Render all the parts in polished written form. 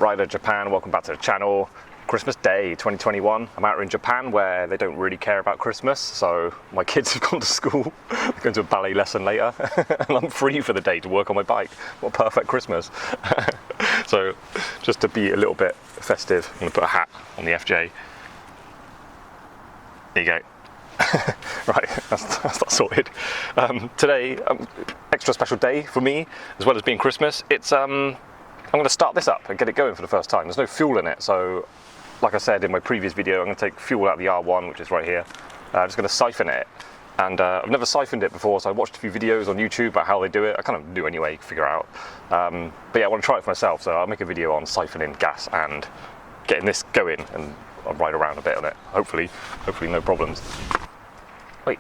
Rider Japan, welcome back to the channel. Christmas Day 2021. I'm out in Japan where they don't really care about Christmas, so my kids have gone to school, they're going to a ballet lesson later, and I'm free for the day to work on my bike. What a perfect Christmas. So just to be a little bit festive, I'm going to put a hat on the FJ. There you go. Right, that's that sorted. Today, extra special day for me, as well as being Christmas. It's I'm going to start this up and get it going for the first time. There's no fuel in it, so like I said in my previous video, I'm going to take fuel out of the R1, which is right here. I'm just going to siphon it, and I've never siphoned it before, so I watched a few videos on YouTube about how they do it. I kind of knew anyway, figure out. But yeah, I want to try it for myself, so I'll make a video on siphoning gas and getting this going, and I'll ride around a bit on it. Hopefully no problems. Wait,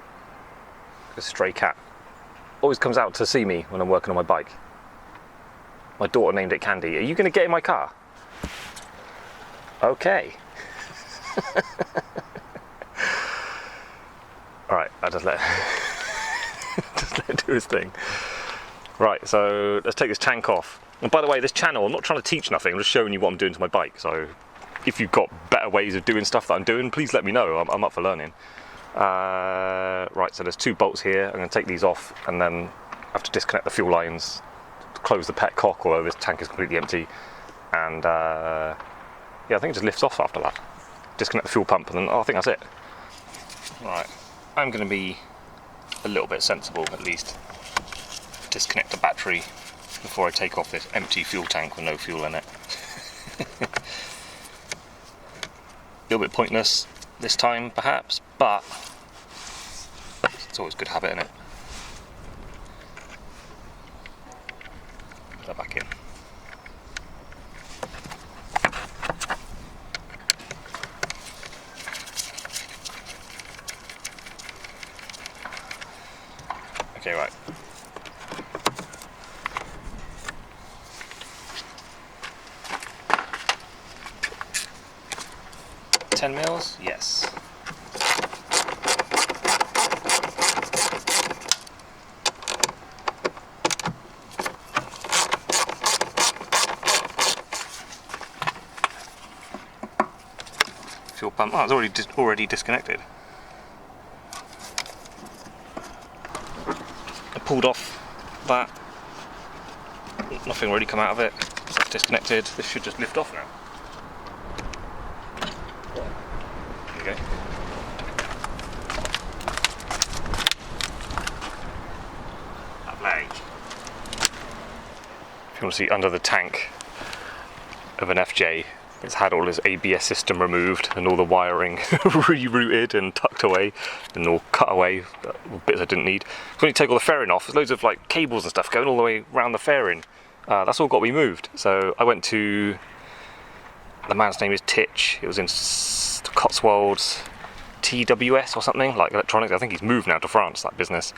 a stray cat. Always comes out to see me when I'm working on my bike. My daughter named it Candy. Are you going to get in my car? Okay. Alright, I'll just let it do his thing. Right, so let's take this tank off. And by the way, this channel, I'm not trying to teach nothing, I'm just showing you what I'm doing to my bike. So if you've got better ways of doing stuff that I'm doing, please let me know. I'm up for learning. Right, so there's two bolts here. I'm going to take these off and then I have to disconnect the fuel lines, close the petcock, although this tank is completely empty, and yeah, I think it just lifts off after that. Disconnect the fuel pump and then I think that's it. Right, I'm going to be a little bit sensible at least. Disconnect the battery before I take off this empty fuel tank with no fuel in it. A little bit pointless this time perhaps, but it's always good habit, isn't it? Put that back in. Okay, right. $10 mils? Yes. Fuel pump. Oh, it's already disconnected. I pulled off that. Nothing really come out of it. It's disconnected. This should just lift off now. There you go. Lovely. If you want to see under the tank of an FJ, it's had all his ABS system removed and all the wiring rerouted and tucked away and all cut away, bits I didn't need. When you take all the fairing off, there's loads of like cables and stuff going all the way around the fairing. That's all got to be moved. So I went to, the man's name is Titch, it was in Cotswolds, TWS or something, like electronics. I think he's moved now to France, that business.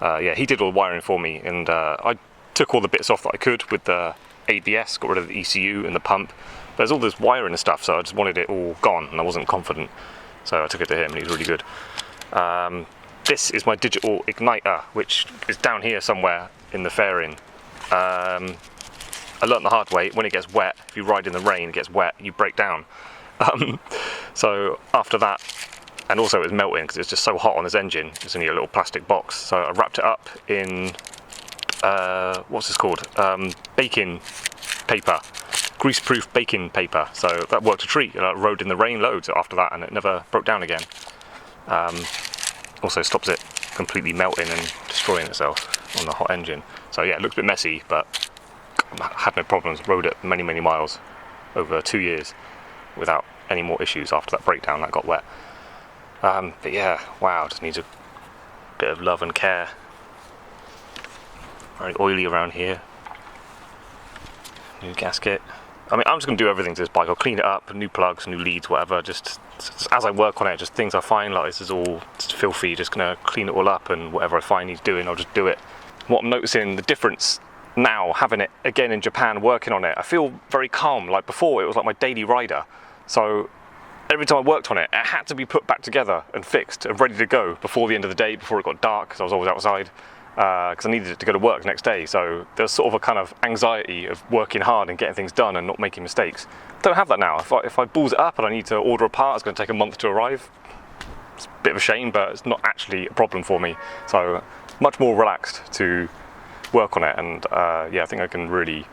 Yeah, he did all the wiring for me, and I took all the bits off that I could with the ABS, got rid of the ECU and the pump. There's all this wiring and stuff, so I just wanted it all gone and I wasn't confident, so I took it to him and he was really good. This is my digital igniter, which is down here somewhere in the fairing. I learnt the hard way, when it gets wet, if you ride in the rain, it gets wet, you break down. So after that, and also it was melting because it's just so hot on this engine, it's only a little plastic box, so I wrapped it up in, what's this called, baking paper. Grease-proof baking paper, so that worked a treat. I rode in the rain loads after that and it never broke down again. Also stops it completely melting and destroying itself on the hot engine. So yeah, it looks a bit messy, but I had no problems. Rode it many miles over 2 years without any more issues after that breakdown that got wet. But yeah, wow, just needs a bit of love and care. Very oily around here. New gasket. I mean, I'm just going to do everything to this bike. I'll clean it up, new plugs, new leads, whatever, just as I work on it, just things I find like this is all just filthy, just going to clean it all up, and whatever I find needs doing, I'll just do it. What I'm noticing, the difference now, having it again in Japan, working on it, I feel very calm. Like before, it was like my daily rider. So every time I worked on it, it had to be put back together and fixed and ready to go before the end of the day, before it got dark, because I was always outside. because I needed it to go to work next day. So there's sort of a kind of anxiety of working hard and getting things done and not making mistakes. Don't have that now. If I balls it up and I need to order a part, it's going to take a month to arrive. It's a bit of a shame, but it's not actually a problem for me. So much more relaxed to work on it, and yeah, I think I can really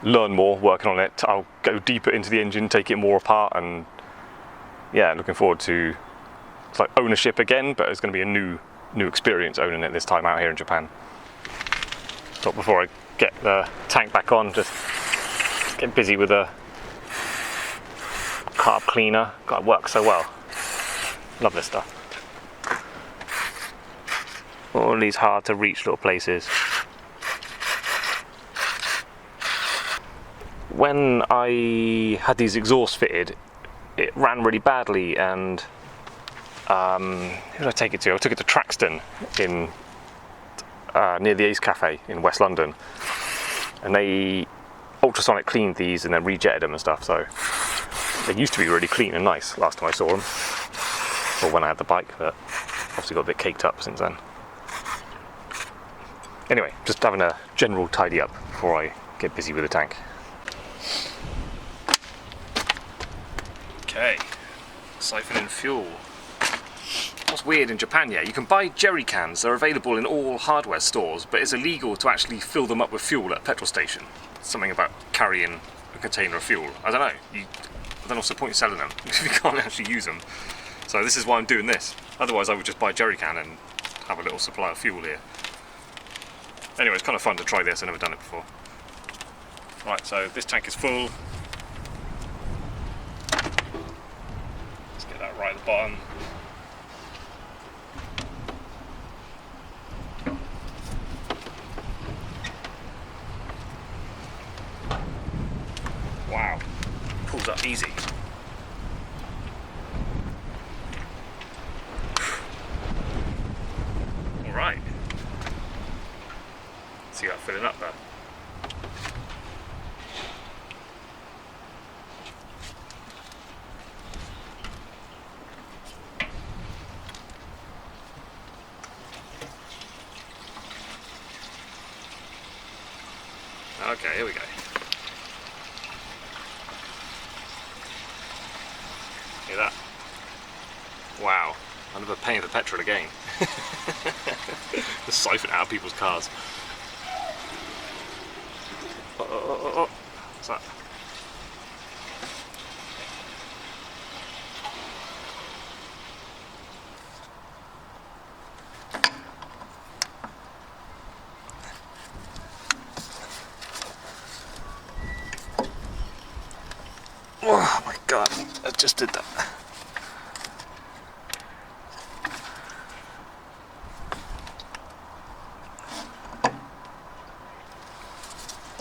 learn more working on it. I'll go deeper into the engine, take it more apart, and yeah, looking forward to it's like ownership again, but it's going to be a new experience owning it this time out here in Japan. So before I get the tank back on, just get busy with the carb cleaner. God, it works so well. Love this stuff. All these hard to reach little places. When I had these exhausts fitted, it ran really badly, and who did I take it to? I took it to Traxton in near the Ace Cafe in West London, and they ultrasonic cleaned these and then rejetted them and stuff. So they used to be really clean and nice last time I saw them, or when I had the bike, but obviously got a bit caked up since then. Anyway, just having a general tidy up before I get busy with the tank. Okay, siphoning fuel. What's weird in Japan, yeah, you can buy jerry cans. They're available in all hardware stores, but it's illegal to actually fill them up with fuel at a petrol station. Something about carrying a container of fuel. I don't know. I don't know what's the point of selling them if you can't actually use them. So this is why I'm doing this. Otherwise I would just buy a jerry can and have a little supply of fuel here. Anyway, it's kind of fun to try this. I've never done it before. Right, so this tank is full. Let's get that right at the bottom. Wow, pulls up easy. All right. See that filling up there. Okay, here we go. Hear that? Wow, I'm never paying for petrol again. Just siphon out of people's cars. Oh. What's that? Oh my god, I just did that.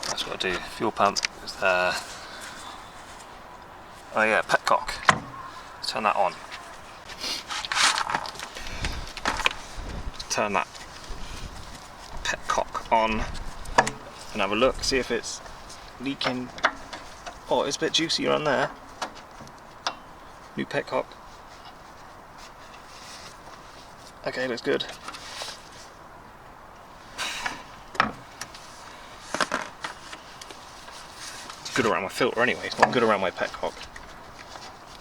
That's what I do. Fuel pump is there. Oh yeah, petcock. Let's turn that on. Turn that petcock on and have a look, see if it's leaking. Oh, it's a bit juicy around there. New petcock. Okay, looks good. It's good around my filter anyway, it's not good around my petcock.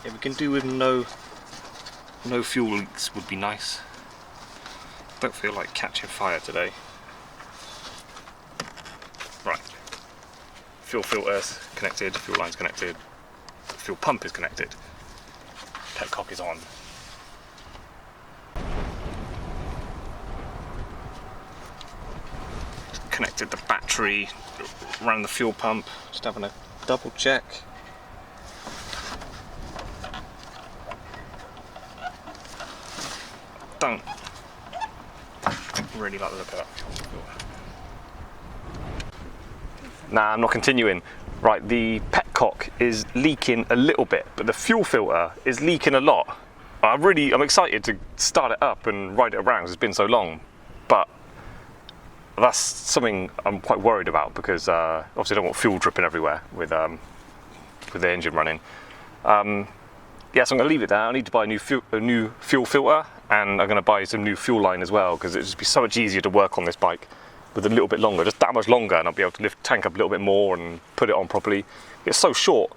Yeah, we can do with no fuel leaks would be nice. Don't feel like catching fire today. Right. Fuel filter's connected, fuel line's connected, fuel pump is connected, petcock is on. Connected the battery, ran the fuel pump, just having a double check. Don't really like the look of that. Nah, I'm not continuing. Right, the petcock is leaking a little bit, but the fuel filter is leaking a lot. I'm excited to start it up and ride it around because it's been so long, but that's something I'm quite worried about because obviously I don't want fuel dripping everywhere with the engine running. yeah, so I'm going to leave it there. I need to buy a new fuel filter, and I'm going to buy some new fuel line as well, because it'd just be so much easier to work on this bike with a little bit longer, just that much longer, and I'll be able to lift the tank up a little bit more and put it on properly. It's so short,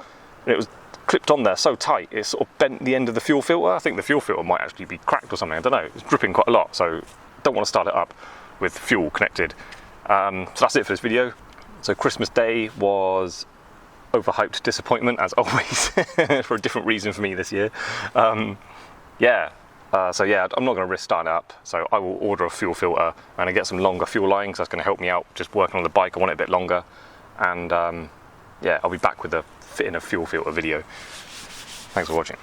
and it was clipped on there so tight, it sort of bent the end of the fuel filter. I think the fuel filter might actually be cracked or something, I don't know. It's dripping quite a lot, so don't want to start it up with fuel connected. So that's it for this video. So Christmas Day was overhyped disappointment, as always, for a different reason for me this year. So yeah, I'm not going to risk starting it up, so I will order a fuel filter and I get some longer fuel line, because that's going to help me out just working on the bike. I want it a bit longer, and yeah, I'll be back with the fitting a fuel filter video. Thanks for watching.